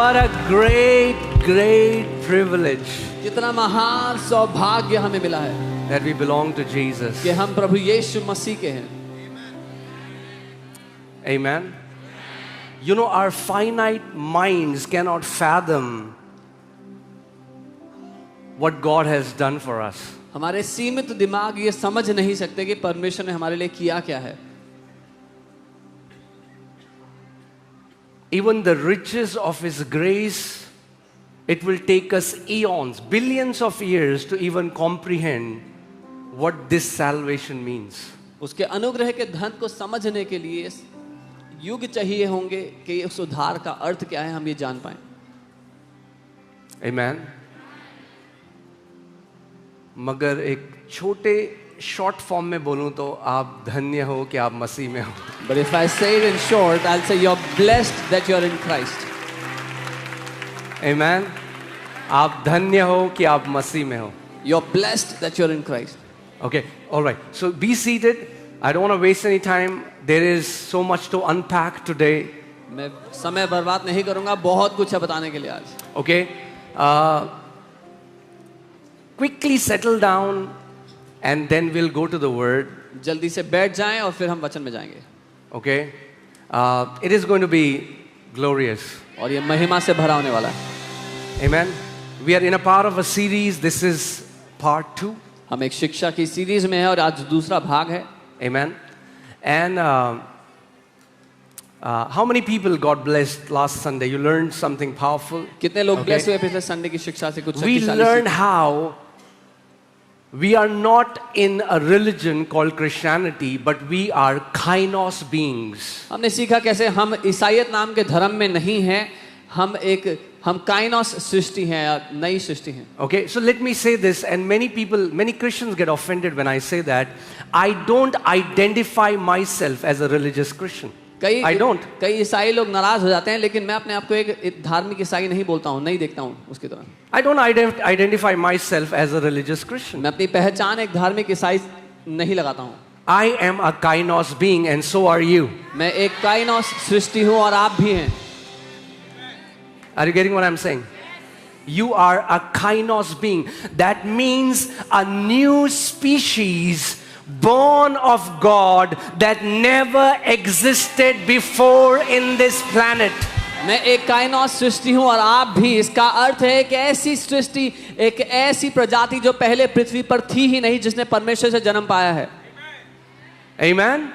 What a great privilege कितना महान सौभाग्य हमें मिला है that we belong to Jesus. कि हम प्रभु यीशु मसीह के हैं. Amen. You know, our finite minds cannot fathom what God has done for us. हमारे सीमित दिमाग ये समझ नहीं सकते कि परमेश्वर ने हमारे लिए किया क्या है. Even the riches of His grace, it will take us eons, billions of years to even comprehend what this salvation means. उसके अनुग्रह के धन को समझने के लिए युग चाहिए होंगे कि उस उद्धार का अर्थ क्या है हम ये जान पाएं. Amen. मगर एक छोटे शॉर्ट फॉर्म में बोलूं तो आप धन्य हो कि आप मसीह में हो. But if I say it in short, I'll say you're blessed that you're in Christ. Amen. आप धन्य हो कि आप मसीह में हो. You're blessed that you're in Christ. Okay, all right. So be seated. I don't want to waste any time. There is so much to unpack today. मैं समय बर्बाद नहीं करूंगा, बहुत कुछ है बताने के लिए आज. Okay. Quickly settle down and then we'll go to the word. जल्दी से बैठ जाएं और फिर हम वचन में जाएंगे. Okay. It is going to be glorious. और ये महिमा से भरा होने वाला है. Amen. We are in a part of a series. This is part 2. हम एक शिक्षा की सीरीज में है और आज दूसरा भाग है. Amen. And how many people got blessed last Sunday? You learned something powerful. कितने लोग blessed हुए पिछले संडे की शिक्षा से? कुछ We learned how we are not in a religion called Christianity, but we are kainos beings. हमने सीखा कैसे हम ईसाईयत नाम के धर्म में नहीं हैं, हम काइनोस सृष्टि हैं या नई सृष्टि हैं. Okay, so let me say this, and many Christians get offended when I say that. I don't identify myself as a religious Christian. I don't. कई ईसाई लोग नाराज हो जाते हैं, लेकिन मैं अपने आप को एक धार्मिक ईसाई नहीं बोलता हूँ, नहीं देखता हूँ उसकी तरह. I don't identify myself as a religious Christian. मैं अपनी पहचान एक धार्मिक ईसाई नहीं लगाता हूँ. I am a kainos being and so are you. मैं एक काइनोस सृष्टि हूँ और आप भी हैं. Are you getting what I'm saying? You are a kainos being. That means a new species born of God that never existed before in this planet. मैं एक काइनोस सृष्टि हूँ और आप भी. इसका अर्थ है एक ऐसी सृष्टि, एक ऐसी प्रजाति जो पहले पृथ्वी पर थी ही नहीं, जिसने परमेश्वर से जन्म पाया है. Amen?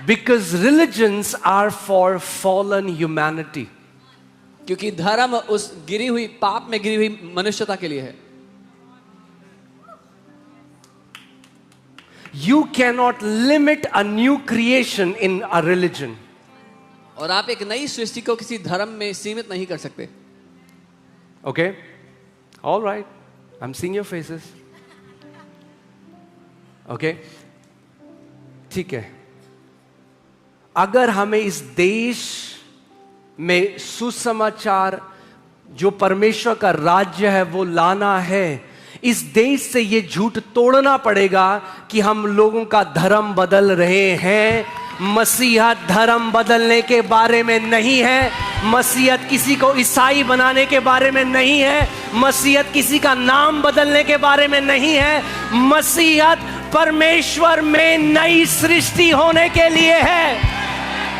Because religions are for fallen humanity. क्योंकि धर्म उस गिरी हुई, पाप में गिरी हुई मनुष्यता के लिए है. You cannot limit a new creation in a religion. और आप एक नई सृष्टि को किसी धर्म में सीमित नहीं कर सकते. Okay? All right. I'm seeing your faces. Okay? ठीक है. अगर हमें इस देश में सुसमाचार जो परमेश्वर का राज्य है वो लाना है, इस देश से ये झूठ तोड़ना पड़ेगा कि हम लोगों का धर्म बदल रहे हैं. मसीहत धर्म बदलने के बारे में नहीं है. मसीहत किसी को ईसाई बनाने के बारे में नहीं है. मसीहत किसी का नाम बदलने के बारे में नहीं है. मसीहत परमेश्वर में नई सृष्टि होने के लिए है.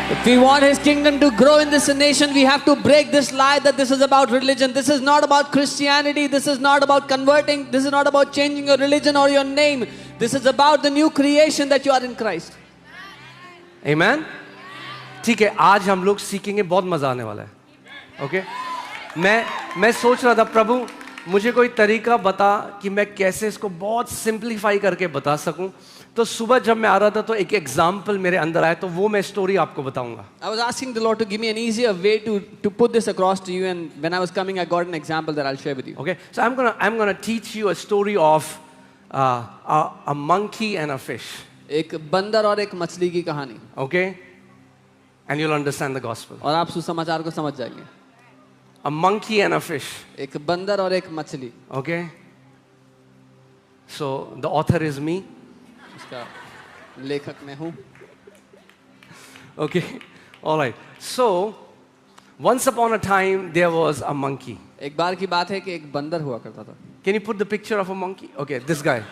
If we want His kingdom to grow in this nation, we have to break this lie that this is about religion. This is not about Christianity. This is not about converting. This is not about changing your religion or your name. This is about the new creation that you are in Christ. Amen? ठीक है, आज हम लोग सीखेंगे, बहुत मजा आने वाला है. Okay? मैं सोच रहा था, प्रभु मुझे कोई तरीका बता कि मैं कैसे इसको बहुत सिंप्लीफाई करके बता सकूं. तो सुबह जब मैं आ रहा था तो एक एग्जाम्पल मेरे अंदर आया, तो वो मैं स्टोरी आपको बताऊंगा. I was asking the Lord to give me an easier way to put this across to you, and when I was coming, I got an example that I'll share with you. Okay, so I'm gonna teach you a story of a monkey and a fish. एक बंदर और एक मछली की कहानी. Okay, and you'll understand the gospel. और आप सुसमाचार को समझ जाएंगे. A monkey and a fish. एक बंदर और एक मछली. Okay, so the author is me. इसका लेखक मैं हूँ. Okay, all right. So Once upon a time, there was a monkey. एक बार की बात है कि एक बंदर हुआ करता था. Can you put the picture of a monkey? Okay, this guy.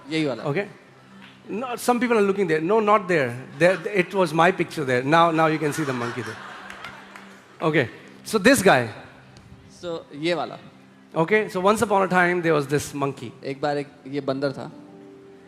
यही वाला. Okay. No, some people are looking there. No, not there. There, it was my picture there. Now you can see the monkey there. Okay. So this guy. So ये वाला. Okay. So once upon a time, there was this monkey. एक बार एक ये बंदर था.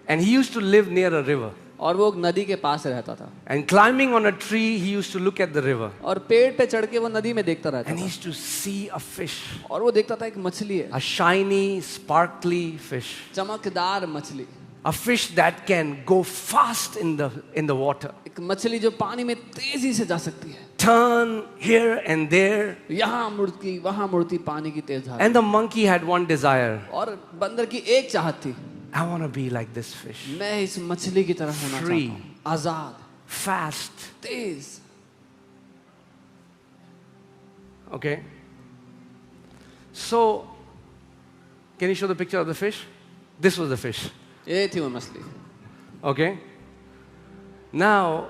And he used to live near a river. और वो नदी के पास रहता था. And climbing on a tree, he used to look at the river. और पेड़ पे चढ़ के वो नदी में देखता रहता And he था. used to see a fish. और वो देखता था एक मछली है. A shiny, sparkly fish. चमकदार मछली. A fish that can go fast in the water. एक मछली जो पानी में तेजी से जा सकती है. Turn here and there. यहाँ मुड़ती वहाँ मुड़ती पानी की तेज धारा. And the monkey had one desire. और बंदर की एक चाहत थी. I want to be like this fish. मैं इस मछली की तरह होना Free. चाहता हूँ. आजाद, Fast. Tej. Okay. So, can you show the picture of the fish? This was the fish. ये थी वो मछली. Okay. Now,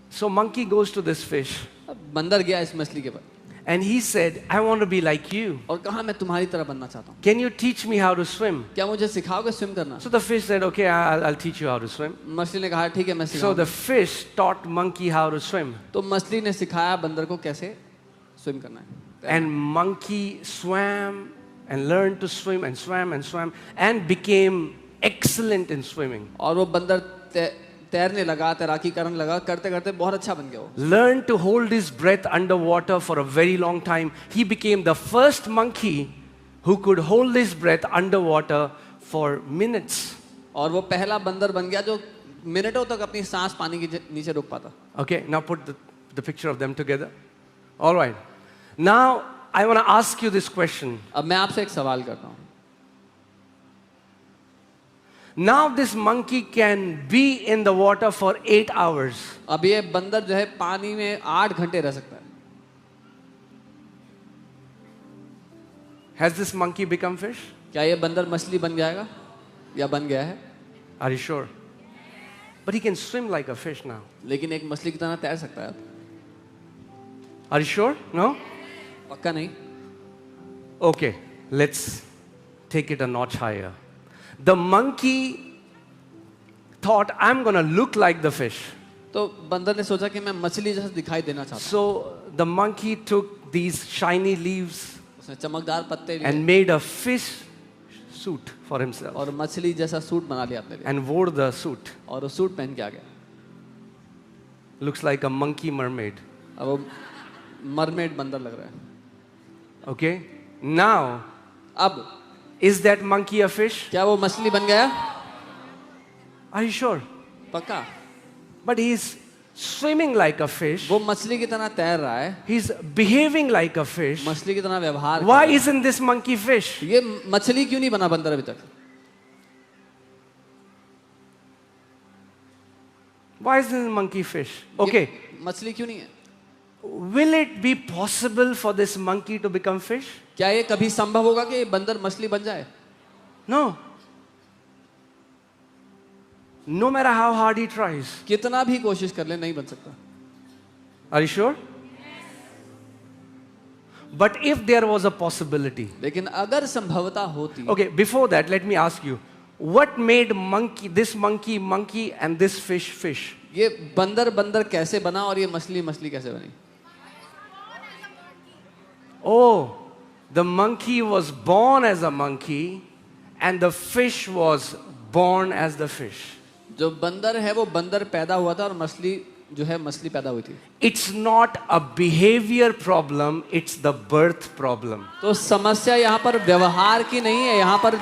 so monkey goes to this fish अब बंदर गया इस मछली के पास and he said, I want to be like you. और कहा मैं तुम्हारी तरह बनना चाहता हूँ. Can you teach me how to swim? क्या मुझे सिखाओगे स्विम करना? So the fish said, okay, I'll teach you how to swim. मछली ने कहा ठीक है मैं So सिखाऊंगा. the fish taught monkey how to swim. तो मछली ने सिखाया बंदर को कैसे स्विम करना है. And monkey swam and learned to swim and swam and became excellent in swimming. और वो बंदर तैरने लगा, तैराकी करने लगा, करते करते बहुत अच्छा बन गया वो. Learned to hold his breath underwater for a very long time. He became the first monkey who could hold his breath underwater for minutes. और वो पहला बंदर बन गया जो मिनटों तक अपनी सांस पानी के नीचे रोक पाता. Okay, now put the picture of them together. All right. Now I want to ask you this question. अब मैं आपसे एक सवाल करता हूँ. Now this monkey can be in the water for 8 hours. अब ये बंदर जो है पानी में 8 घंटे रह सकता है. Has this monkey become fish? क्या ये बंदर मछली बन जाएगा या बन गया है? Are you sure? But he can swim like a fish now. लेकिन एक मछली की तरह तैर सकता है अब. Are you sure? No? पक्का नहीं. Okay, let's take it a notch higher. The monkey thought, I'm going to look like the fish. तो बंदर ने सोचा कि मैं मछली जैसा दिखाई देना चाहता हूँ. So the monkey took these shiny leaves उसने चमकदार पत्ते लिए and made a fish suit for himself और मछली जैसा सूट बना लिया अपने लिए. and wore the suit. और वो सूट पहन के आ गया. Looks like a monkey mermaid. अब वो मरमेड बंदर लग रहा है. Okay? Now, अब is that monkey a fish? क्या वो मछली बन गया? Are you sure? पक्का. But he's swimming like a fish. वो मछली की तरह तैर रहा है. He's behaving like a fish. मछली की तरह व्यवहार कर Why रहा है. isn't this monkey fish? ये मछली क्यों नहीं बना बंदर अभी तक? Why isn't the monkey fish? Okay. ये मछली क्यों नहीं है? Will it be possible for this monkey to become fish? क्या ये कभी संभव होगा कि ये बंदर मछली बन जाए? No. No matter how hard he tries. कितना भी कोशिश कर ले नहीं बन सकता. Are you sure? But if there was a possibility. लेकिन अगर संभवता होती. Okay, before that, let me ask you. What made this monkey and this fish? ये बंदर कैसे बना और ये मछली कैसे बनी? Oh, the monkey was born as a monkey and the fish was born as the fish. जो बंदर है वो बंदर पैदा हुआ था और मछली जो है मछली पैदा हुई थी. It's not a behavior problem, it's the birth problem. तो समस्या यहाँ पर व्यवहार की नहीं है, यहाँ पर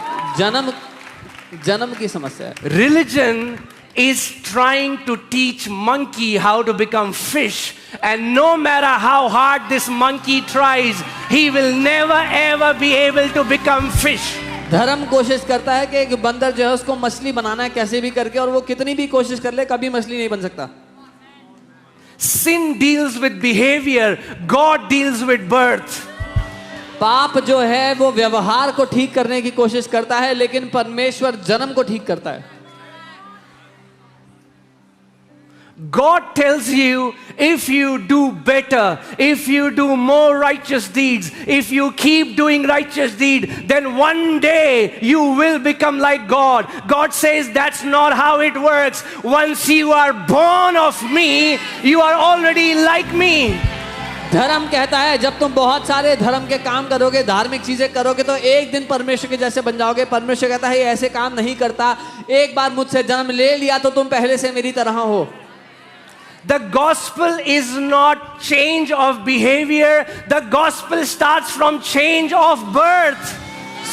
जन्म की समस्या है. Religion is trying to teach monkey how to become fish, and no matter how hard this monkey tries, he will never ever be able to become fish. धर्म कोशिश करता है कि एक बंदर जो है उसको मछली बनाना है कैसे भी करके, और वो कितनी भी कोशिश कर ले कभी मछली नहीं बन सकता. Sin deals with behavior, God deals with birth. पाप जो है वो व्यवहार को ठीक करने की कोशिश करता है, लेकिन परमेश्वर जन्म को ठीक करता है. God tells you, if you do better, if you do more righteous deeds, if you keep doing righteous deed, then one day you will become like God. God says that's not how it works. Once you are born of me, you are already like me. धर्म कहता है जब तुम बहुत सारे धर्म के काम करोगे, धार्मिक चीजें करोगे, तो एक दिन परमेश्वर के जैसे बन जाओगे। परमेश्वर कहता है ये ऐसे काम नहीं करता, एक बार मुझसे जन्म ले लिया तो तुम पहले से मेरी तरह हो। The gospel is not change of behavior. The gospel starts from change of birth.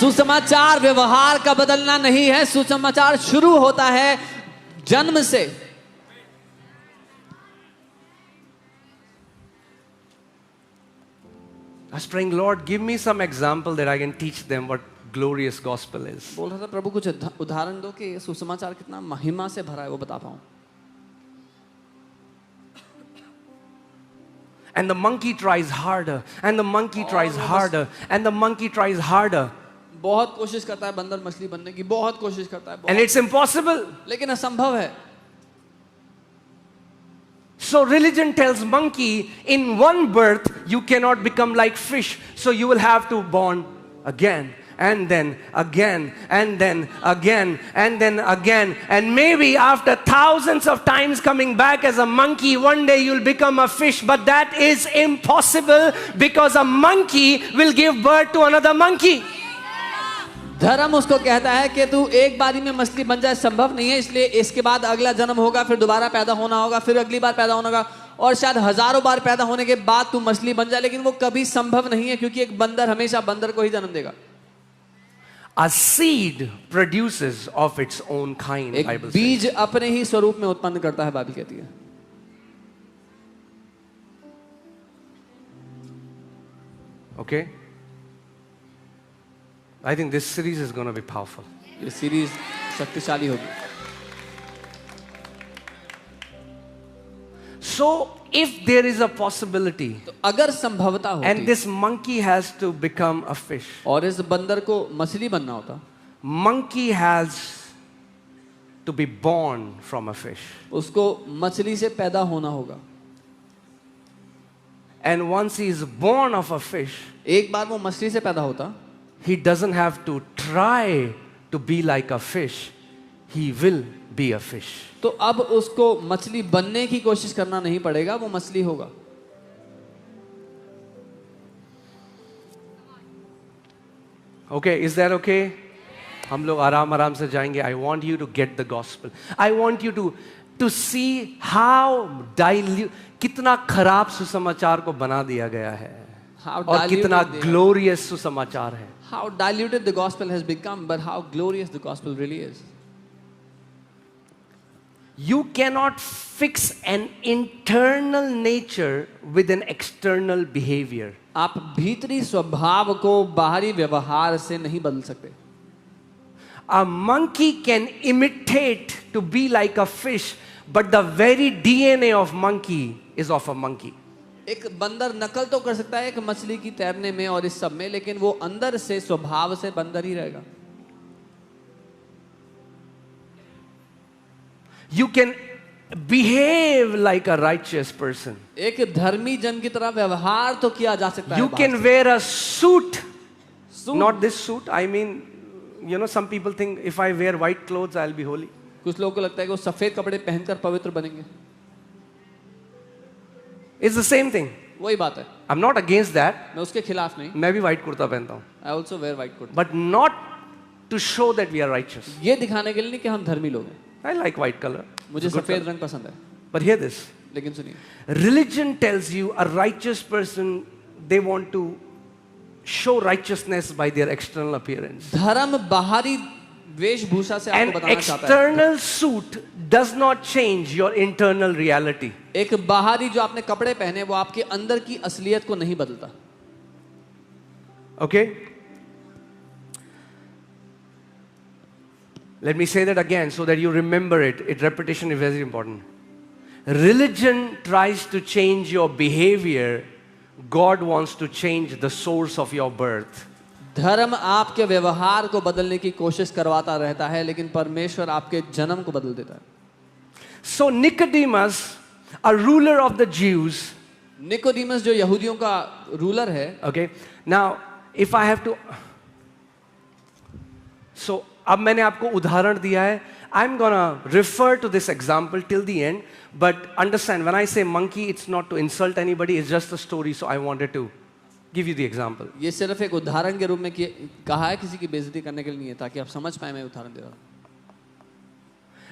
सुसमाचार व्यवहार का बदलना नहीं है, सुसमाचार शुरू होता है जन्म से। I was praying, Lord, give me some example that I can teach them what glorious gospel is. बोल रहा था प्रभु कुछ उदाहरण दो कि सुसमाचार कितना महिमा से भरा है, वो बता पाऊं। And the monkey tries harder, and the monkey tries harder, and the monkey tries harder. बहुत कोशिश करता है बंदर मछली बनने की, बहुत कोशिश करता है, And it's impossible. लेकिन असंभव है। So religion tells monkey, in one birth you cannot become like fish. So you will have to born again, and then again, and then again, and then again. And maybe after thousands of times coming back as a monkey, one day you'll become a fish. But that is impossible, because a monkey will give birth to another monkey. धर्म उसको कहता है कि तू एक बारी में मछली बन जाए, संभव नहीं है, इसलिए इसके बाद अगला जन्म होगा, फिर दोबारा पैदा होना होगा, फिर अगली बार पैदा होना होगा, और शायद हजारों बार पैदा होने के बाद तू मछली बन जाए, लेकिन वो कभी संभव नहीं है, क्योंकि एक बंदर हमेशा बंदर को ही जन्म देगा। A seed produces of its own kind. एक Bible बीज says. अपने ही स्वरूप में उत्पन्न करता है, बाइबल कहती है। Okay? I think this series is going to be powerful. ये सीरीज शक्तिशाली होगी। So, if there is a possibility, तो अगर संभवता and होती this monkey has to become a fish, और इस बंदर को मछली बनना होता, monkey has to be born from a fish. उसको मछली से पैदा होना होगा। And once he is born of a fish, एक बार वो मछली से पैदा होता, he doesn't have to try to be like a fish. He will be a fish. तो अब उसको मछली बनने की कोशिश करना नहीं पड़ेगा, वो मछली होगा। Okay, is that okay? हम लोग आराम आराम से जाएंगे. I want you to get the gospel. I want you to see how कितना खराब सुसमाचार को बना दिया गया है, और कितना glorious सुसमाचार है. How diluted the gospel has become, but how glorious the gospel really is. You cannot fix an internal nature with an external behavior. आप भीतरी स्वभाव को बाहरी व्यवहार से नहीं बदल सकते। A monkey can imitate to be like a fish, but the very DNA of monkey is of a monkey. एक बंदर नकल तो कर सकता है एक मछली की तैरने में और इस सब में, लेकिन वो अंदर से स्वभाव से बंदर ही रहेगा। You can behave like a righteous person. एक धर्मी जन की तरह व्यवहार तो किया जा सकता है। You can wear a suit, not this suit. I mean, you know, some people think if I wear white clothes, I'll be holy. कुछ लोगों को लगता है कि वो सफेद कपड़े पहनकर पवित्र बनेंगे। It's the same thing. वही बात है। I'm not against that. मैं उसके खिलाफ नहीं। मैं भी white कुर्ता पहनता हूँ. I also wear white coat। But not to show that we are righteous. ये दिखाने के लिए नहीं कि हम धर्मी लोग हैं। I like white color. मुझे सफेद रंग पसंद है। But hear this. लेकिन सुनिए, Religion tells you a righteous person, they want to show righteousness by their external appearance. धर्म बाहरी वेशभूषा से An आपको बताना चाहता है। external suit does not change your internal reality. एक बाहरी जो आपने कपड़े पहने वो आपके अंदर की असलियत को नहीं बदलता। Okay? Let me say that again so that you remember it. Repetition is very important. Religion tries to change your behavior. God wants to change the source of your birth. धर्म आपके व्यवहार को बदलने की कोशिश करवाता रहता है, लेकिन परमेश्वर आपके जन्म को बदल देता है। So Nicodemus, a ruler of the Jews, Nicodemus जो यहूदियों का रूलर है, okay, now if I have to, so अब मैंने आपको उदाहरण दिया है. I'm gonna refer to this example till the end, but understand when I say monkey, it's not to insult anybody, it's just a story, so I wanted to give you the example. ये सिर्फ एक उदाहरण के रूप में कहा है, किसी की बेइज्जती करने के लिए नहीं है, ताकि आप समझ पाए मैं उदाहरण दे रहा हूँ.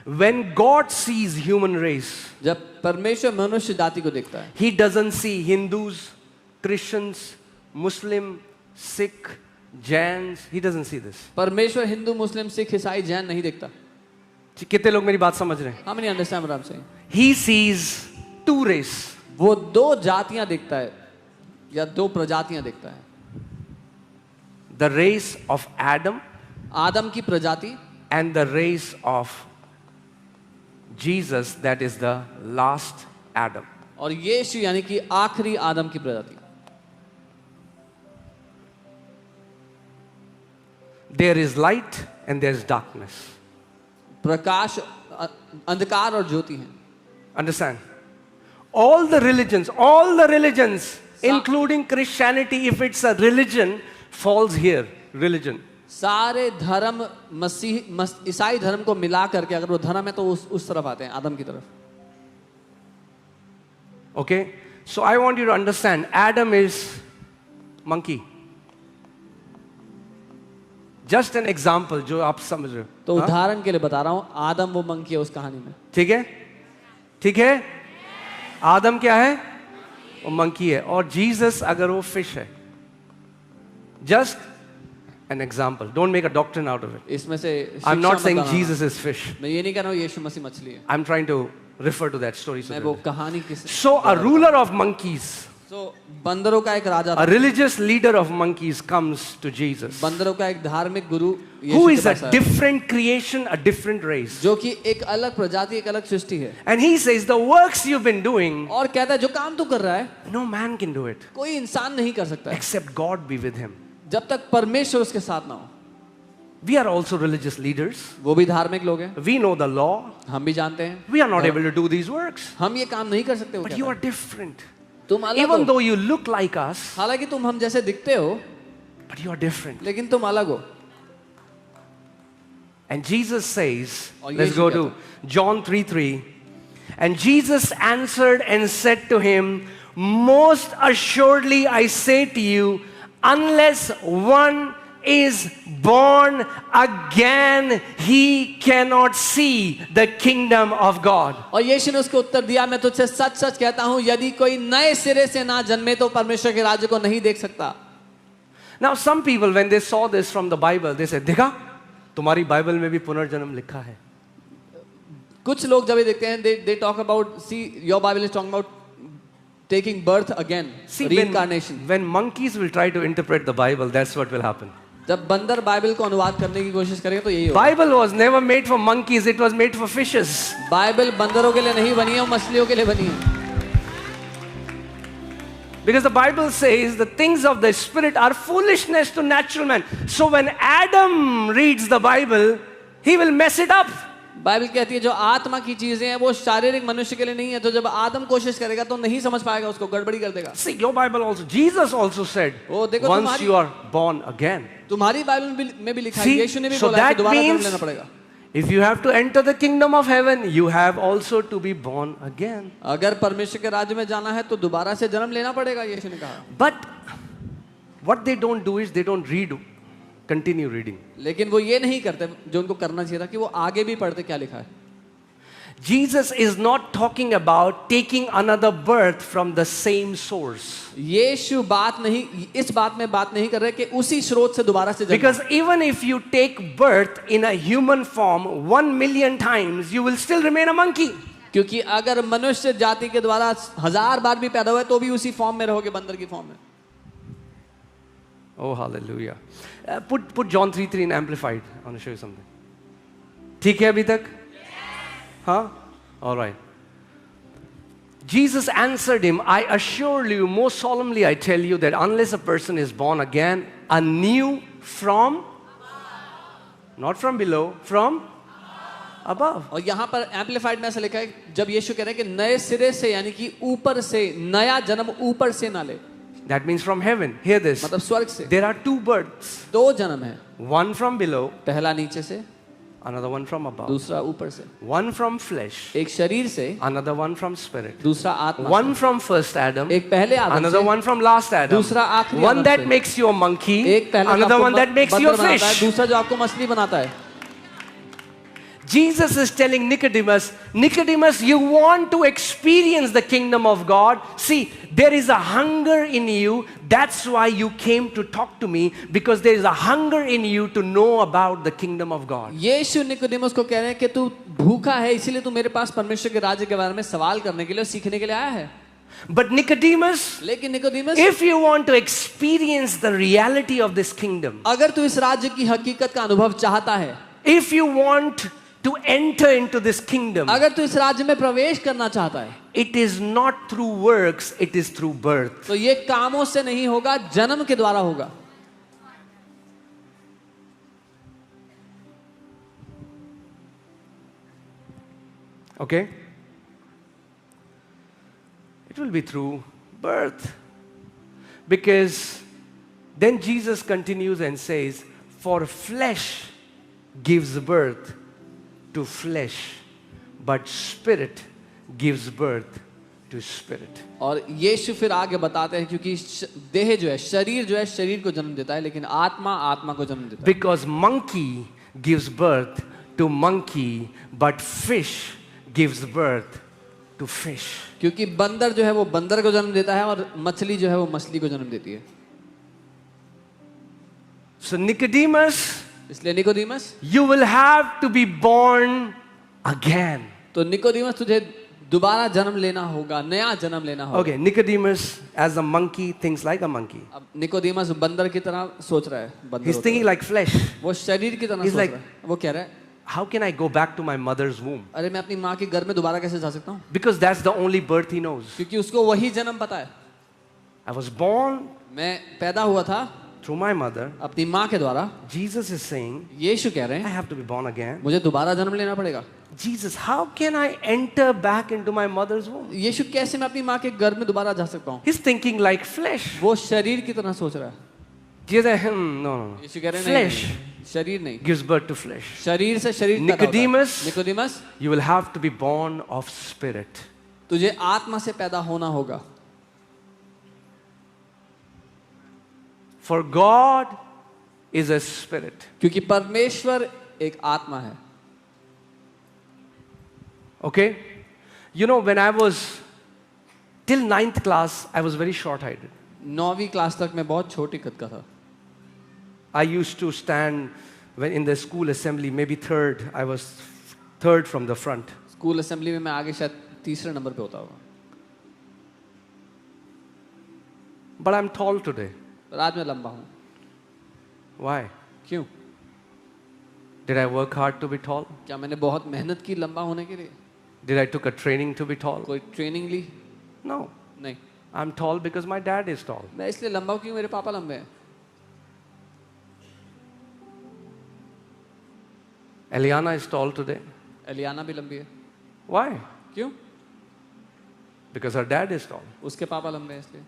When God sees human race, जब परमेश्वर मनुष्य जाति को देखता है, He doesn't see Hindus, Christians, Muslim, Sikh, Jains. He doesn't see this. परमेश्वर हिंदू, मुस्लिम, सिख, ईसाई, जैन नहीं देखता. कितने लोग मेरी बात समझ रहे हैं? How many understand what I'm saying? He sees two race. वो दो जातियां देखता है या दो प्रजातियां देखता है. The race of Adam आदम की प्रजाति and the race of Jesus, that is the last Adam. और यीशु यानी कि आखिरी आदम की प्रजाति. There is light and there is darkness. प्रकाश, अंधकार और ज्योति है. Understand? All the religions, including Christianity, if it's a religion, falls here. Religion. सारे धर्म ईसाई धर्म को मिला करके अगर वो धर्म है तो उस तरफ आते हैं, आदम की तरफ. Okay? So I want you to understand, Adam is monkey. Just an example जो आप समझ रहे हो. तो उदाहरण के लिए बता रहा हूं, आदम वो मंकी है उस कहानी में. ठीक है? ठीक है? आदम क्या है? वो मंकी है. और जीसस अगर वो फिश है. Just an example. Don't make a doctrine out of it. इसमें से I'm not saying Jesus is fish. मैं ये नहीं कह रहा हूँ यीशु मसीह मछली है. I'm trying to refer to that story. मैं वो कहानी किस. So a ruler of monkeys, So बंदरों का एक राजा, a religious leader of monkeys comes to Jesus, बंदरों का एक धार्मिक गुरु who is a different creation, a different race. जो कि एक अलग प्रजाति, एक अलग सृष्टि है. And he says, the works you've been doing, और कहता है जो काम तू कर रहा है no man can do it कोई इंसान नहीं कर सकता है except God be with him. जब तक परमेश्वर उसके साथ ना हो. We are also religious leaders. वो भी धार्मिक लोग हैं. We know the law. हम भी जानते हैं. We are not able to do these works. हम ये काम नहीं कर सकते. But you are different. तुम अलग Even हो. though you look like us, हालांकि तुम हम जैसे दिखते हो, but you are different. लेकिन तुम अलग हो. And Jesus says, और let's यीशु go कहता to John 3:3. And Jesus answered and said to him, most assuredly I say to you, unless one is born again, he cannot see the kingdom of God. और यीशु ने उसको उत्तर दिया, मैं तुझसे सच सच कहता हूं, यदि कोई नए सिरे से ना जन्मे तो परमेश्वर के राज्य को नहीं देख सकता. Now some people when they saw this from the Bible, they said, देखा तुम्हारी बाइबल में भी पुनर्जन्म लिखा है. कुछ लोग जब ये देखते हैं, they talk about, see your Bible is talking about taking birth again, See, reincarnation. when monkeys will try to interpret the Bible, that's what will happen. जब बंदर बाइबल को अनुवाद करने की कोशिश करेंगे तो यही होगा. Bible was never made for monkeys, it was made for fishes. Bible बंदरों के लिए नहीं बनी है, वो मछलियों के लिए बनी है. Because the Bible says the things of the spirit are foolishness to natural man. So when Adam reads the Bible, he will mess it up. Bible कहती है जो आत्मा की चीजें हैं वो शारीरिक मनुष्य के लिए नहीं है, तो जब आदम कोशिश करेगा तो नहीं समझ पाएगा, उसको गड़बड़ी कर देगा. See, your Bible also, Jesus also said, ओ देखो once तुम्हारी, you are born again. तुम्हारी बाइबल में भी लिखा है, See, यीशु ने भी so बोला है कि that दोबारा जन्म means लेना पड़ेगा. if you have to enter the kingdom of heaven, you have also to be born again. अगर परमेश्वर के राज्य में जाना है तो दोबारा से जन्म लेना पड़ेगा, यीशु ने कहा. But what they don't do is they don't continue reading. लेकिन वो ये नहीं करते जो उनको करना चाहिए था, कि वो आगे भी पढ़ते क्या लिखा है. Jesus is not talking about taking another birth from the same source. यीशु इस बात में बात नहीं कर रहे कि उसी स्रोत से दोबारा से जन्म. Because even if you take birth in a human form 1,000,000 times, you will still remain a monkey. क्योंकि अगर मनुष्य जाति के द्वारा 1000 बार भी पैदा हुए तो भी उसी फॉर्म में रहोगे, बंदर की फॉर्म में. Oh, hallelujah. Put John 3:3 in amplified. I want to show you something. ठीक है अभी तक? Huh? All right. Jesus answered him, I assure you, most solemnly I tell you that unless a person is born again, anew from, not from below, from above. और यहाँ पर amplified में ऐसा लिखा है जब यीशु कह रहे हैं कि नए सिरे से यानी कि ऊपर से, नया जन्म ऊपर से ना ले, That means from heaven. Hear this. मतलब स्वर्ग से। There are two births. दो जन्म है, One from below, पहला नीचे से, another one from above. दूसरा ऊपर से। One from flesh, एक शरीर से, another one from spirit. दूसरा आत्मा One from first Adam, से। एक पहले आदम another से, one from last Adam. दूसरा आखिरी One आदम that से। makes you a monkey, एक पहले जो another आपको one that makes you a बंदर बनाता है, fish. दूसरा जो आपको मछली बनाता है। Jesus is telling Nicodemus, Nicodemus, you want to experience the kingdom of God? See, there is a hunger in you. That's why you came to talk to me, because there is a hunger in you to know about the kingdom of God. यीशु Nicodemus को कह रहे हैं कि तू भूखा है, इसीलिए तू मेरे पास परमेश्वर के राज्य के बारे में सवाल करने के लिए और सीखने के लिए आया है। But Nicodemus, लेकिन Nicodemus, if you want to experience the reality of this kingdom, अगर तू इस राज्य की हकीकत का अनुभव चाहता है, if you want to enter into this kingdom, अगर तू इस राज्य में प्रवेश करना चाहता है, it is not through works, it is through birth. तो ये कामों से नहीं होगा, जन्म के द्वारा होगा। Okay? It will be through birth. Because then Jesus continues and says, for flesh gives birth to flesh, but spirit gives birth to spirit. और यीशु फिर आगे बताते हैं क्योंकि देह जो है, शरीर जो है, शरीर को जन्म देता है, लेकिन आत्मा आत्मा को जन्म देता है। Because monkey gives birth to monkey, but fish gives birth to fish. क्योंकि बंदर जो है वो बंदर को जन्म देता है और मछली जो है वो मछली को जन्म देती है। So Nicodemus, इसलिए Nicodemus, you will have to be born again. तो निकोदेमुस तुझे दोबारा जन्म लेना होगा, नया जन्म लेना होगा। Okay, Nicodemus as a monkey thinks like a monkey. अब निकोदेमुस बंदर की तरह सोच रहा है, बंदर He's होता thinking है। like flesh. वो शरीर की तरह He's सोच like- रहा है। वो कह रहा है, How can I go back to my mother's womb? अरे मैं अपनी माँ के घर में दोबारा कैसे जा सकता हूँ? Because that's the only birth he knows. क्योंकि उसको वही जन्म पता है। I was born मैं पैदा हुआ था through my mother. अपनी माँ के द्वारा। Jesus is saying, यीशु कह रहे I हैं have to be born again. मुझे दोबारा जन्म लेना पड़ेगा। Jesus, how can I enter back into my mother's womb? यीशु कैसे मैं अपनी माँ के घर में दोबारा जा सकता हूँ? He's thinking like flesh. वो शरीर की तरह सोच रहा है। Jesus said, no. यीशु कह रहे हैं Flesh नहीं, शरीर नहीं, gives birth to flesh. शरीर से शरीर पैदा होता है। Nicodemus, Nicodemus, you will have to be born of spirit. तुझे आत्मा से पैदा होना होगा। For God is a spirit. क्योंकि परमेश्वर एक आत्मा है। Okay? You know, when I was till 9th class, I was very short-heighted. 9वीं क्लास तक मैं बहुत छोटी कद का था। I used to stand when in the school assembly, maybe third. I was third from the front. School assembly में मैं आगे शायद तीसरे नंबर पे होता होगा। But I'm tall today. पर आज मैं लंबा हूँ। Why? क्यों? Did I work hard to be tall? क्या मैंने बहुत मेहनत की लंबा होने के लिए? Did I took a training to be tall? कोई ट्रेनिंग ली? No. नहीं। I'm tall because my dad is tall. मैं इसलिए लंबा हूँ क्योंकि मेरे पापा लंबे हैं। Eliana is tall today. एलियाना भी लंबी है। Why? क्यों? Because her dad is tall. उसके पापा लंबे हैं इसलिए।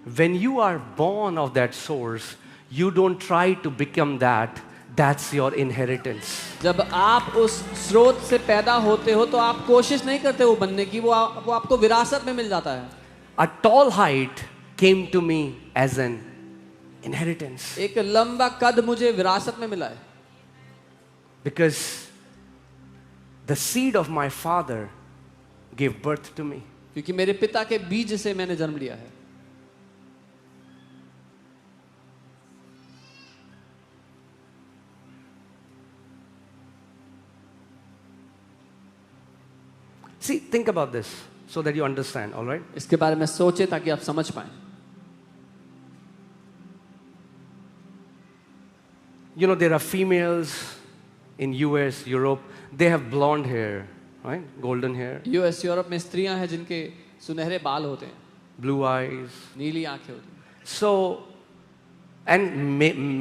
When you are born of that source, you don't try to become that. That's your inheritance. जब आप उस स्रोत से पैदा होते हो तो आप कोशिश नहीं करते वो बनने की, वो आपको विरासत में मिल जाता है। A tall height came to me as an inheritance. एक लंबा कद मुझे विरासत में मिला है। Because the seed of my father gave birth to me. क्योंकि मेरे पिता के बीज से मैंने जन्म लिया है। See, think about this so that you understand, all right? इसके बारे में सोचे ताकि आप समझ पाएं। You know, there are females in US, Europe, they have blonde hair, right? Golden hair. US Europe में स्त्रियां हैं जिनके सुनहरे बाल होते हैं। blue eyes. नीली आंखें होती हैं, So, and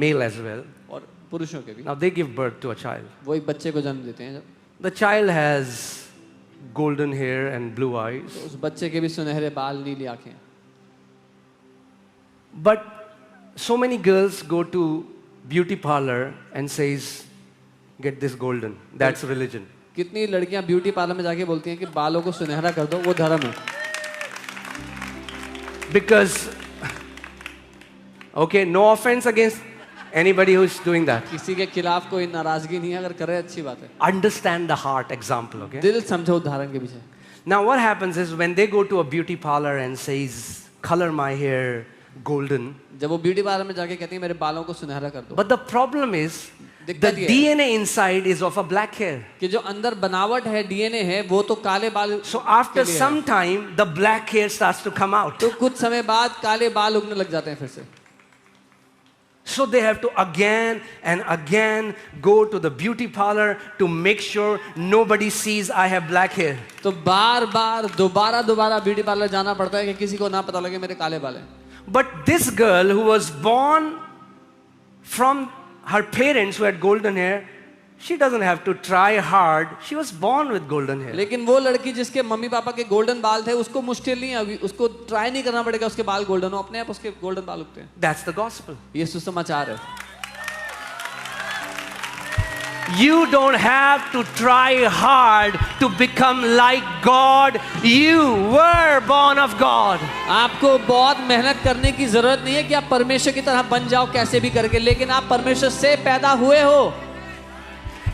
male as well. और पुरुषों के भी। Now they give birth to a child. वो एक बच्चे को जन्म देते हैं, जब The child has golden hair and blue eyes. तो उस बच्चे के भी सुनहरे बाल, नीली आंखें। But so many girls go to beauty parlor and says, get this golden. That's religion. कितनी लड़कियां ब्यूटी पार्लर में जाके बोलती हैं कि बालों को सुनहरा कर दो, वो धर्म है। Because, okay, no offense against anybody who's doing that. किसी के खिलाफ कोई नाराजगी नहीं है, अगर करे अच्छी बात है। Understand the heart example, okay? दिल समझो उदाहरण के पीछे। Now what happens is when they go to a beauty parlor and says, color my hair golden. जब वो ब्यूटी पार्लर में जाके कहती है मेरे बालों को सुनहरा कर दो, But the problem is, the दिक्कत ये है DNA inside is of a black hair. कि जो अंदर बनावट है, डीएनए है, वो तो काले बाल So after के लिए है। some time, the black hair starts to come out. तो कुछ समय बाद काले बाल उगने लग जाते हैं फिर से। So they have to again and again go to the beauty parlor to make sure nobody sees I have black hair. तो बार बार दोबारा ब्यूटी पार्लर जाना पड़ता है कि किसी को ना पता लगे मेरे काले बाल हैं। But this girl who was born from her parents who had golden hair, she doesn't have to try hard. She was born with golden hair. लेकिन वो लड़की जिसके मम्मी पापा के गोल्डन बाल थे, उसको मुश्किल नहीं है, अभी उसको ट्राई नहीं करना पड़ेगा उसके बाल गोल्डन हो, अपने आप उसके गोल्डन बाल उगते हैं। That's the gospel. ये सुसमाचार है। You don't have to try hard to become like God. You were born of God. आपको बहुत मेहनत करने की जरूरत नहीं है कि आप परमेश्वर की तरह बन जाओ कैसे भी करके, लेकिन आप परमेश्वर से पैदा हुए हो।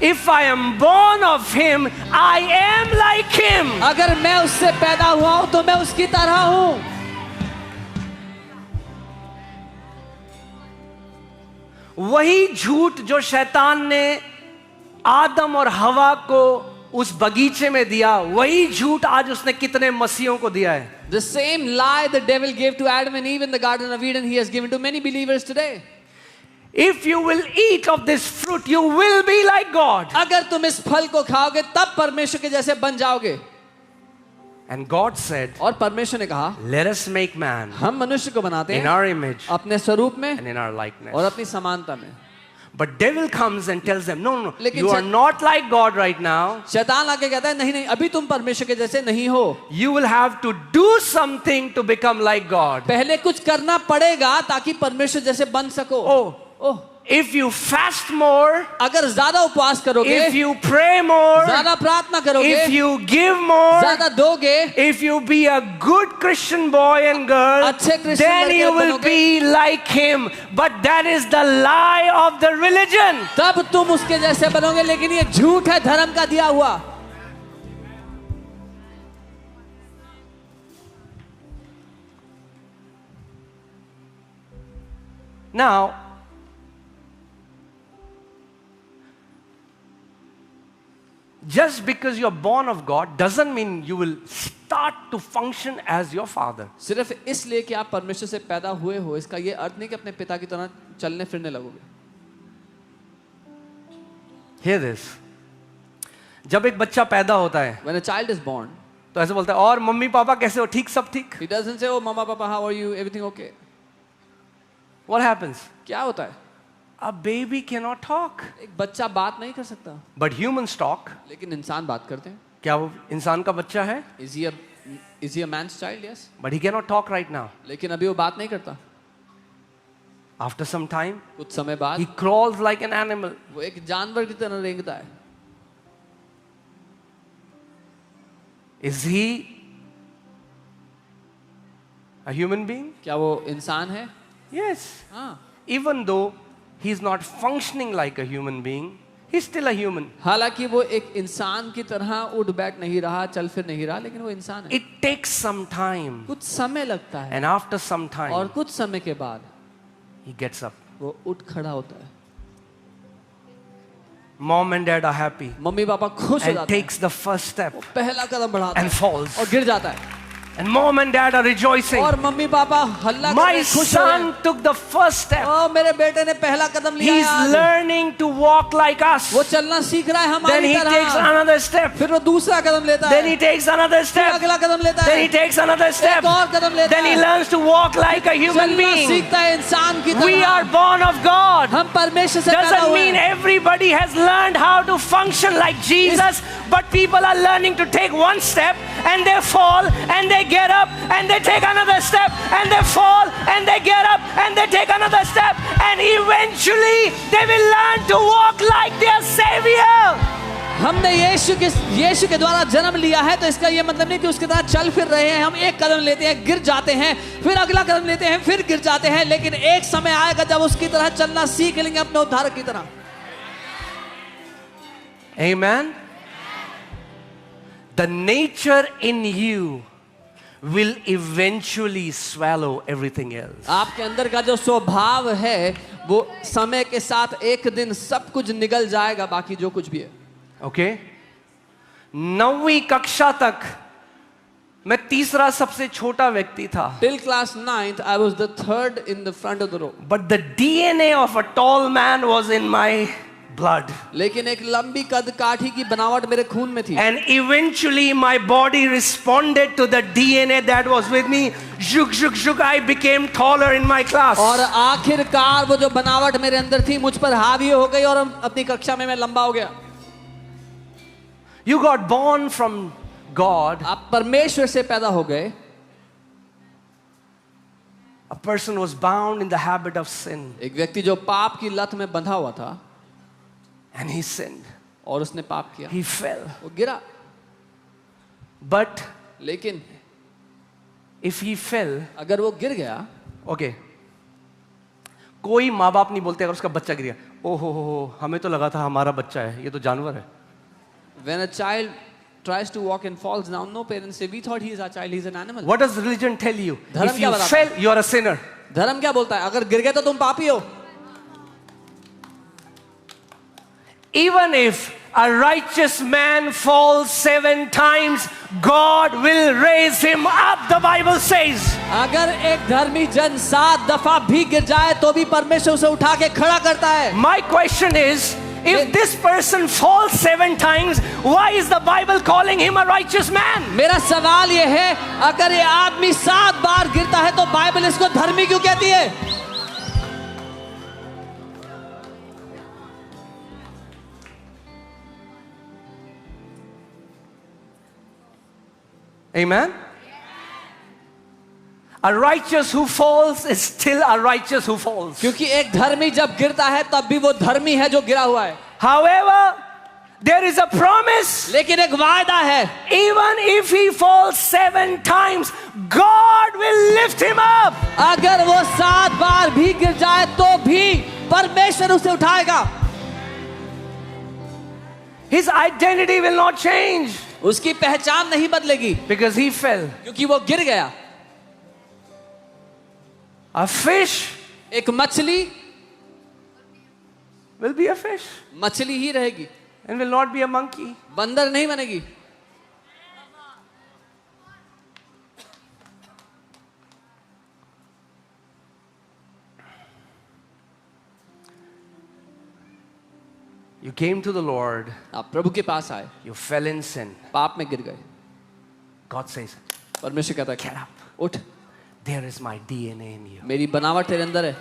If I am born of Him, I am like Him. अगर मैं उससे पैदा हुआ हूं तो मैं उसकी तरह हूं। वही झूठ जो शैतान ने आदम और हवा को उस बगीचे में दिया, वही झूठ आज उसने कितने मसीहों को दिया है। The same lie the devil gave to Adam and Eve in the Garden of Eden, he has given to many believers today. If you will eat of this fruit, you will be like God. अगर तुम इस फल को खाओगे तब परमेश्वर के जैसे बन जाओगे। And God said, और परमेश्वर ने कहा, let us make man हम मनुष्य को बनाते in हैं our image अपने स्वरूप में and in our likeness. और अपनी समानता में। But devil comes and tells them, no, लेकिन you are not like God right now. शैतान आके कहता है नहीं अभी तुम परमेश्वर के जैसे नहीं हो, You will have to do something to become like God. पहले कुछ करना पड़ेगा ताकि परमेश्वर जैसे बन सको। ओह, If you fast more, अगर ज्यादा उपवास करोगे, if you pray more, ज्यादा प्रार्थना करोगे, if you give more, ज्यादा दोगे, if you be a good Christian boy and girl, अच्छे क्रिश्चियन then लड़के you will बनोगे, be like Him. But that is the lie of the religion. तब तुम उसके जैसे बनोगे, लेकिन ये झूठ है धर्म का दिया हुआ। Now, just because you're born of God doesn't mean you will start to function as your father. सिर्फ इसलिए कि आप परमेश्वर से पैदा हुए हो, इसका ये अर्थ नहीं कि अपने पिता की तरह चलने फिरने लगोगे। Hear this. जब एक बच्चा पैदा होता है When a child is born, तो ऐसे बोलता है, और मम्मी पापा कैसे हो, ठीक सब ठीक? he doesn't say, "Oh, mama, papa, how are you? Everything okay?" What happens? क्या होता है? A baby cannot talk. एक बच्चा बात नहीं कर सकता, But humans talk. लेकिन इंसान बात करते हैं। क्या वो इंसान का बच्चा है? Is he a man's child? Yes. But he cannot talk right now. लेकिन अभी वो बात नहीं करता। After some time, कुछ समय बाद he crawls like an animal. वो एक जानवर की तरह रेंगता है। Is he a human being? क्या वो इंसान है? Yes. हाँ। Even though he's not functioning like a human being, he's still a human. हालांकि वो एक इंसान की तरह उठ बैठ नहीं रहा, चल फिर नहीं रहा, लेकिन वो इंसान है। It takes some time. कुछ समय लगता है And after some और time, कुछ समय के बाद he gets up. वो उठ खड़ा होता है। Mom and dad are happy mummy papa खुश हो and जाते हैं, takes the first step वो पहला कदम बढ़ाता and है falls. और गिर जाता है। And mom and dad are rejoicing. और मम्मी पापा हल्ला कर My रहे हैं, खुश हो रहे son took the first step. हैं। मेरे बेटे ने पहला कदम लिया He's है आज। learning to walk like us. वो चलना सीख रहा है Then हमारी he takes तरह। another step. फिर वो दूसरा कदम लेता Then है, he takes another फिर step. अगला कदम लेता Then है, he takes another step. एक और कदम लेता Then he है, learns to walk like a human चलना being. सीखता है इंसान की We तरह। are born of God. हम परमेश्वर से पैदा Doesn't हुए mean हैं। everybody has learned how to function like Jesus, but people are learning to take one step and they fall and they get up and they take another step and they fall and they get up and they take another step and eventually they will learn to walk like their Savior. हमने यीशु के द्वारा जन्म लिया है, तो इसका ये मतलब नहीं कि उसके तरह चल फिर रहे हैं। हम एक कदम लेते हैं, गिर जाते हैं, फिर अगला कदम लेते हैं, फिर गिर जाते हैं, लेकिन एक समय आएगा जब उसकी तरह चलना सीख लेंगे अपने उद्धारक की तरह। Amen. The nature in you will eventually swallow everything else. आपके अंदर का जो स्वभाव है वो समय के साथ एक दिन सब कुछ निगल जाएगा, बाकी जो कुछ भी है। Okay? 9वीं कक्षा तक मैं तीसरा सबसे छोटा व्यक्ति था. Till class 9th, I was the third in the front of the row. But the DNA of a tall man was in my blood. लेकिन एक लंबी कद काठी की बनावट मेरे खून में थी। And eventually my body responded to the DNA that was with me. Zhuk, zhuk, zhuk, I became taller in my class. और आखिरकार वो जो बनावट मेरे अंदर थी मुझ पर हावी हो गई और अपनी कक्षा में मैं लंबा हो गया। You got born from God. आप परमेश्वर से पैदा हो गए। A person was bound in the habit of sin. एक व्यक्ति जो पाप की लत में बंधा हुआ था And he sinned. और उसने पाप किया, He fell. वो गिरा। But लेकिन if he fell, अगर वो गिर गया, okay, कोई माँ बाप नहीं बोलते अगर उसका बच्चा गिर गया, ओ हो, हमें तो लगा था हमारा बच्चा है, ये तो जानवर है. when a child tries to walk and falls down, no parents say we thought he is our child, he is an animal. What does religion tell you? धर्म If क्या you बताता fell, you are a sinner. धर्म क्या बोलता है? अगर गिर गए तो तुम पापी हो। Even if a righteous man falls 7 times, God will raise him up, the Bible says. अगर एक धर्मी जन 7 दफा भी गिर जाए तो भी परमेश्वर उसे उठा के खड़ा करता है। My question is, if this person falls 7 times, why is the Bible calling him a righteous man? मेरा सवाल ये है, अगर ये आदमी 7 बार गिरता है तो बाइबल इसको धर्मी क्यों कहती है? Amen? A righteous who falls is still a righteous who falls. क्योंकि एक धर्मी जब गिरता है तब भी वो धर्मी है जो गिरा हुआ है। However, there is a promise. लेकिन एक वायदा है, Even if he falls 7 times, God will lift him up. अगर वो 7 बार भी गिर जाए तो भी परमेश्वर उसे उठाएगा। His identity will not change उसकी पहचान नहीं बदलेगी because he fell. क्योंकि वो गिर गया। A fish एक मछली will be a fish मछली ही रहेगी, and will not be a monkey. बंदर नहीं बनेगी। You came to the Lord, आप प्रभु के पास आए, you fell in sin. पाप में गिर गए। God says, परमेश्वर कहता है get up. उठ, There is my DNA in you. मेरी बनावट तेरे अंदर है।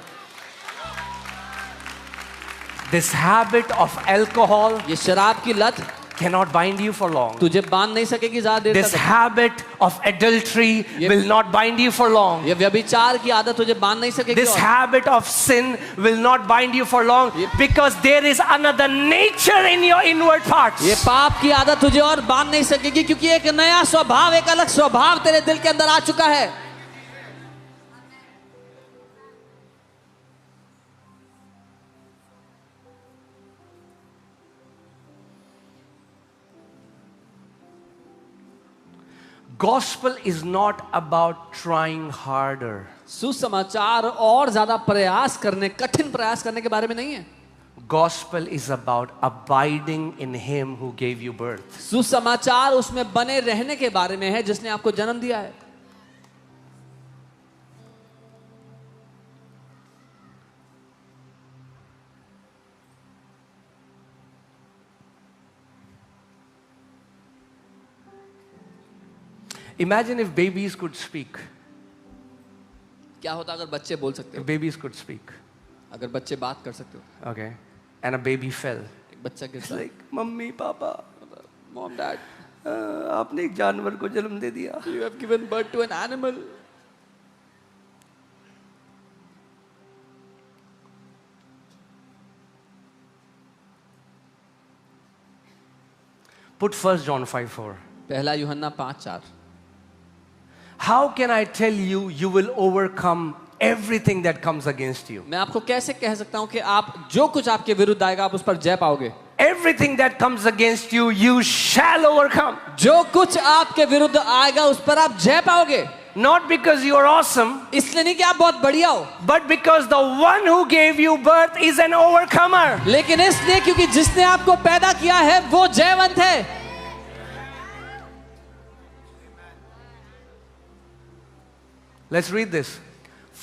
This habit of alcohol ये शराब की लत cannot bind you for long. तुझे बांध नहीं सकेगी ज्यादा देर This तक। habit of adultery will not bind you for long. ये व्यभिचार की आदत तुझे बांध नहीं सकेगी। This habit of sin will not bind you for long because there is another nature in your inward parts. ये पाप की आदत तुझे और बांध नहीं सकेगी क्योंकि एक नया स्वभाव, एक अलग स्वभाव तेरे दिल के अंदर आ चुका है। Gospel is not about trying harder. सुसमाचार और ज्यादा प्रयास करने, कठिन प्रयास करने के बारे में नहीं है। Gospel is about abiding in Him who gave you birth. सुसमाचार उसमें बने रहने के बारे में है जिसने आपको जन्म दिया है। Imagine if babies could speak. क्या होता अगर बच्चे बोल सकते हो? If babies could speak. अगर बच्चे बात कर सकते हो? Okay. And a baby fell. एक बच्चा It's गिरता है, like, mummy papa, mom dad, आपने एक जानवर को जन्म दे दिया. you have given birth to an animal. Put 1 John 5:4. पहला यूहन्ना 5:4. How can I tell you, you will overcome everything that comes against you? मैं आपको कैसे कह सकता हूँ कि आप जो कुछ आपके विरुद्ध आएगा आप उस पर जय पाओगे? Everything that comes against you, you shall overcome. जो कुछ आपके विरुद्ध आएगा उस पर आप जय पाओगे. Not because you are awesome, इसलिए नहीं कि आप बहुत बढ़िया हो, but because the one who gave you birth is an overcomer. लेकिन इसलिए क्योंकि जिसने आपको पैदा किया है वो जयवंत है. Let's read this.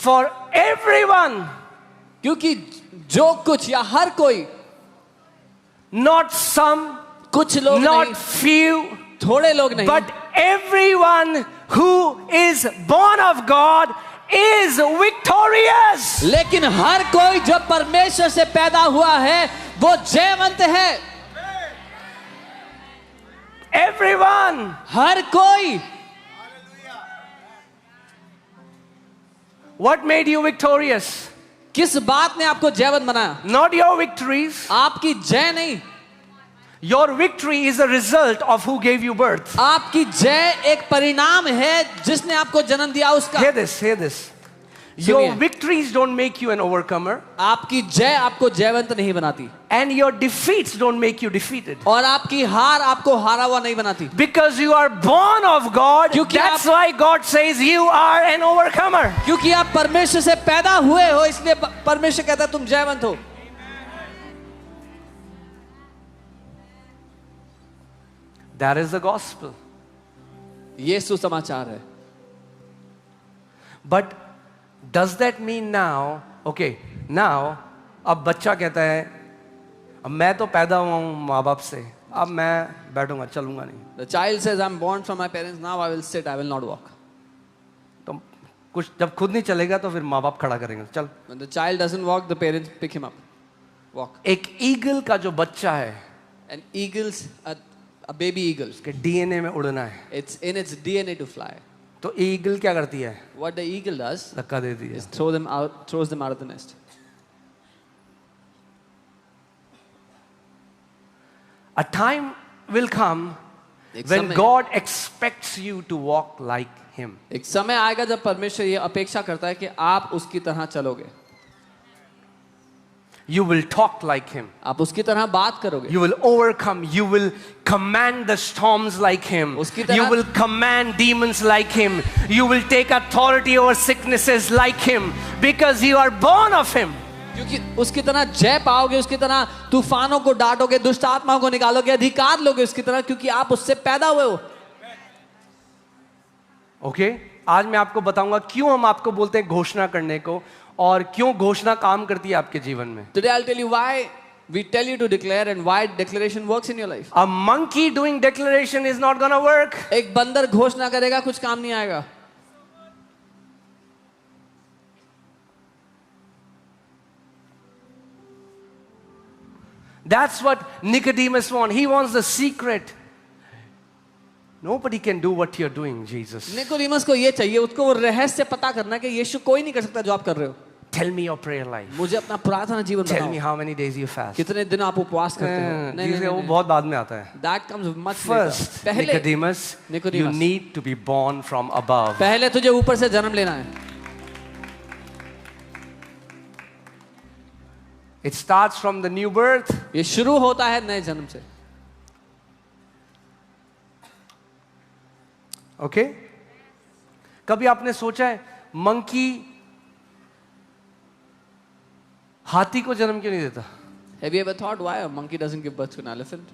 For everyone, क्योंकि जो कुछ या हर कोई, not some, कुछ लोग not नहीं, few, थोड़े लोग नहीं, but everyone who is born of God is victorious. लेकिन हर कोई जो परमेश्वर से पैदा हुआ है वो जयवंत है. Everyone. हर कोई. What made you victorious? किस बात ने आपको जयवंत बनाया? Not your victories. आपकी जय नहीं, Your victory is a result of who gave you birth. आपकी जय एक परिणाम है जिसने आपको जन्म दिया उसका. Hear this, hear this. Your सुनिए. victories don't make you an overcomer, आपकी जय आपको जयवंत नहीं बनाती and your defeats don't make you defeated. और आपकी हार आपको हारा हुआ नहीं बनाती. Because you are born of God, क्योंकि that's why God says you are an overcomer. क्योंकि आप परमेश्वर से पैदा हुए हो इसलिए परमेश्वर कहता है तुम जयवंत हो. That is the gospel. ये सुसमाचार है. But does that mean now, okay, now, अब बच्चा कहता है, अब मैं तो पैदा हुआ हूँ माँ बाप से, अब मैं बैठूंगा, चलूंगा नहीं. The child says, I'm born from my parents, now I will sit, I will not walk. तो कुछ जब खुद नहीं चलेगा तो फिर माँ बाप खड़ा करेंगे, चल. When the child doesn't walk, the parents pick him up. Walk. एक ईगल का जो बच्चा है, And eagles, a baby eagle, उसके डीएनए में उड़ना है. it's in its DNA to fly. तो ईगल क्या करती है? What the eagle does धक्का देती है. is throws them out of the nest. A time will come एक when समय- God expects you to walk like Him. एक समय आएगा जब परमेश्वर ये अपेक्षा करता है कि आप उसकी तरह चलोगे, You will talk like Him. आप उसकी तरह बात करोगे, You will overcome. You will command the storms like Him. उसकी तरह- You will command demons like Him. You will take authority over sicknesses like Him because you are born of Him. क्योंकि उसकी तरह जय पाओगे, उसकी तरह तूफानों को डांटोगे, दुष्ट आत्माओं को निकालोगे, अधिकार लोगे उसकी तरह, क्योंकि आप उससे पैदा हुए हो. Okay? आज मैं आपको बताऊंगा क्यों हम आपको बोलते हैं घोषणा करने को और क्यों घोषणा काम करती है आपके जीवन में. Today I'll tell you why we tell you to declare and why declaration works in your life. A monkey doing declaration is not gonna work. एक बंदर घोषणा करेगा कुछ काम नहीं आएगा. That's what Nicodemus wants. He wants the secret. Nobody can do what you're doing, Jesus. Nicodemus को ये चाहिए, उसको वो रहस्य पता करना कि यीशु कोई नहीं कर सकता जो आप कर रहे हो. Tell me your prayer life. मुझे अपना प्रार्थना जीवन Tell me बताओ. how many days you fast. कितने दिन आप उपवास करते हो? नहीं Jesus, वो नहीं. बहुत बाद में आता है. That comes much First, later. पहले Nicodemus, you Nicodemus. need to be born from above. पहले तुझे ऊपर से जन्म लेना है. It starts from the new birth. ये शुरू होता है नए जन्म से. Okay? कभी आपने सोचा है मंकी हाथी को जन्म क्यों नहीं देता? Have you ever thought why a monkey doesn't give birth to an elephant?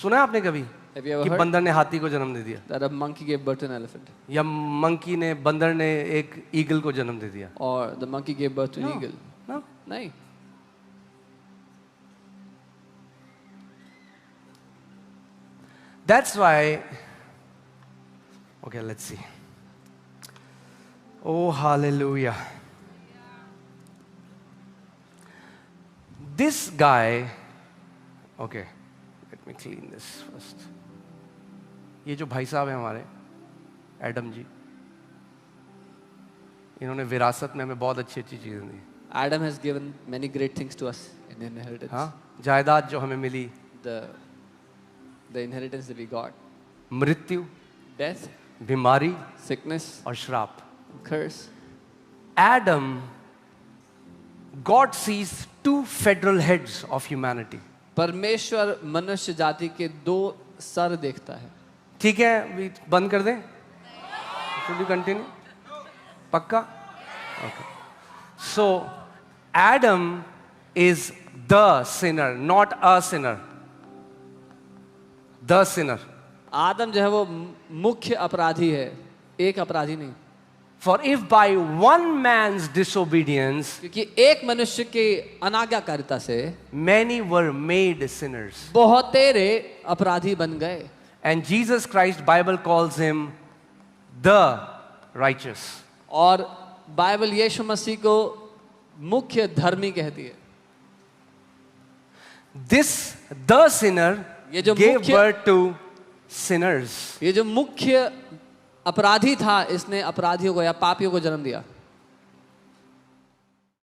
सुना है आपने कभी Have you ever कि heard बंदर ने हाथी को जन्म दे दिया that a monkey gave birth to an elephant? या मंकी ने बंदर ने एक ईगल को जन्म दे दिया? Or the monkey gave birth to an eagle? No. नहीं. That's why Okay, let's see. Oh, hallelujah. This guy, okay, let me clean this first. ये जो भाई साहब हैं हमारे एडम जी, इन्होंने विरासत में हमें बहुत अच्छी अच्छी चीजें दी. Adam has given many great things to us in inheritance. हाँ, जायदाद जो हमें मिली, The inheritance that we got. मृत्यु, Death, बीमारी sickness, और श्राप. curse. Adam, God sees two federal heads of humanity. परमेश्वर मनुष्य जाति के दो सर देखता है. ठीक है, we बंद कर दें? Should we continue? पक्का? Okay. So, Adam is the sinner, not a sinner. The sinner. आदम जो है वो मुख्य अपराधी है, एक अपराधी नहीं. For if by one man's disobedience क्योंकि एक मनुष्य के अनाज्ञाकारिता से many were made sinners. बहुतेरे अपराधी बन गए. And Jesus Christ, Bible calls him the righteous. और बाइबल यीशु मसीह को मुख्य धर्मी कहती है. This, the sinner, ये जो gave मुख्य- birth to sinners. ये जो मुख्य अपराधी था, इसने अपराधियों को या पापियों को जन्म दिया.